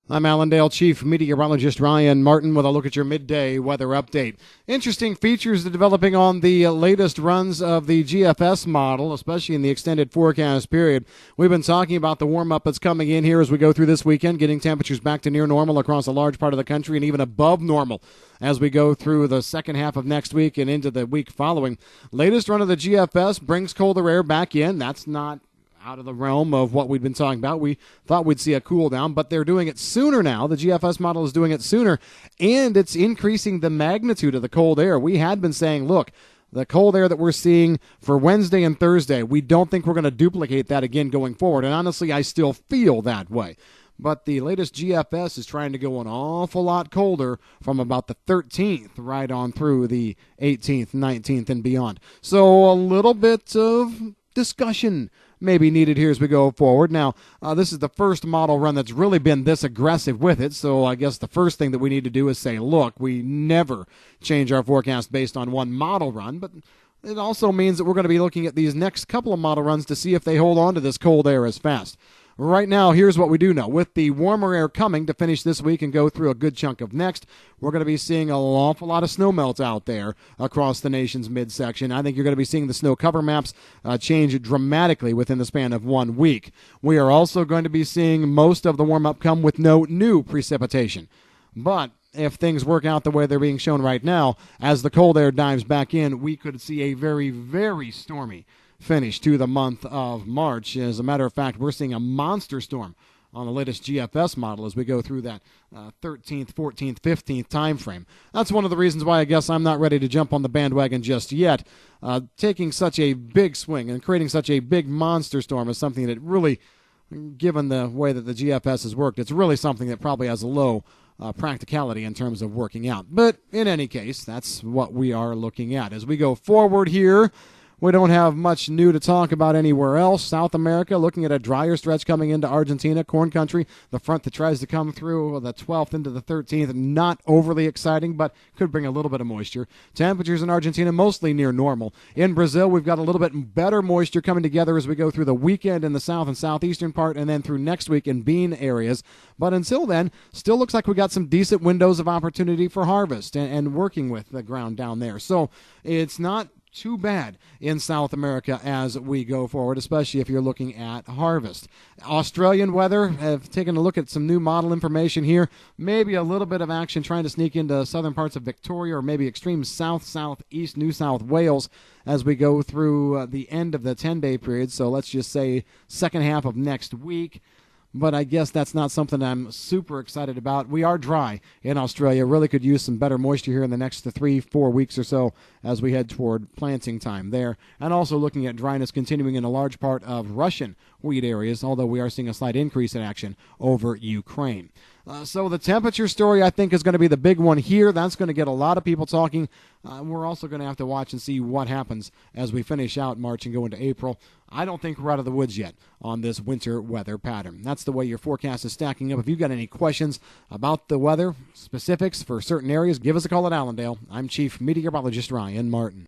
I'm Allendale Chief Meteorologist Ryan Martin with a look at your midday weather update. Interesting features developing on the latest runs of the GFS model, especially in the extended forecast period. We've been talking about the warm-up that's coming in here as we go through this weekend, getting temperatures back to near normal across a large part of the country and even above normal as we go through the second half of next week and into the week following. Latest run of the GFS brings colder air back in. That's not out of the realm of what we've been talking about. We thought we'd see a cool down, but they're doing it sooner now. The GFS model is doing it sooner, and it's increasing the magnitude of the cold air. We had been saying, look, the cold air that we're seeing for Wednesday and Thursday, we don't think we're going to duplicate that again going forward, and honestly, I still feel that way. But the latest GFS is trying to go an awful lot colder from about the 13th right on through the 18th, 19th, and beyond. So a little bit of discussion may be needed here as we go forward. Now, this is the first model run that's really been this aggressive with it, so I guess the first thing that we need to do is say, look, we never change our forecast based on one model run, but it also means that we're going to be looking at these next couple of model runs to see if they hold on to this cold air as fast. Right now, here's what we do know. With the warmer air coming to finish this week and go through a good chunk of next, we're going to be seeing an awful lot of snow melt out there across the nation's midsection. I think you're going to be seeing the snow cover maps change dramatically within the span of 1 week. We are also going to be seeing most of the warm-up come with no new precipitation. But if things work out the way they're being shown right now, as the cold air dives back in, we could see a very, very stormy finish to the month of March. As a matter of fact, we're seeing a monster storm on the latest GFS model as we go through that 13th, 14th, 15th time frame. That's one of the reasons why I guess I'm not ready to jump on the bandwagon just yet. Taking such a big swing and creating such a big monster storm is something that really, given the way that the GFS has worked, it's really something that probably has a low practicality in terms of working out. But in any case, that's what we are looking at. As we go forward here, we don't have much new to talk about anywhere else. South America, looking at a drier stretch coming into Argentina, corn country. The front that tries to come through the 12th into the 13th, not overly exciting, but could bring a little bit of moisture. Temperatures in Argentina mostly near normal. In Brazil, we've got a little bit better moisture coming together as we go through the weekend in the south and southeastern part, and then through next week in bean areas. But until then, still looks like we got some decent windows of opportunity for harvest and working with the ground down there. So it's not too bad in South America as we go forward, especially if you're looking at harvest. Australian weather, have taken a look at some new model information here. Maybe a little bit of action trying to sneak into southern parts of Victoria or maybe extreme south-southeast New South Wales as we go through the end of the 10-day period. So let's just say second half of next week. But I guess that's not something I'm super excited about. We are dry in Australia. Really could use some better moisture here in the next 3-4 weeks or so as we head toward planting time there. And also looking at dryness continuing in a large part of Russian wheat areas, although we are seeing a slight increase in action over Ukraine. So the temperature story, I think, is going to be the big one here. That's going to get a lot of people talking. We're also going to have to watch and see what happens as we finish out March and go into April. I don't think we're out of the woods yet on this winter weather pattern. That's the way your forecast is stacking up. If you've got any questions about the weather, specifics for certain areas, give us a call at Allendale. I'm Chief Meteorologist Ryan Martin.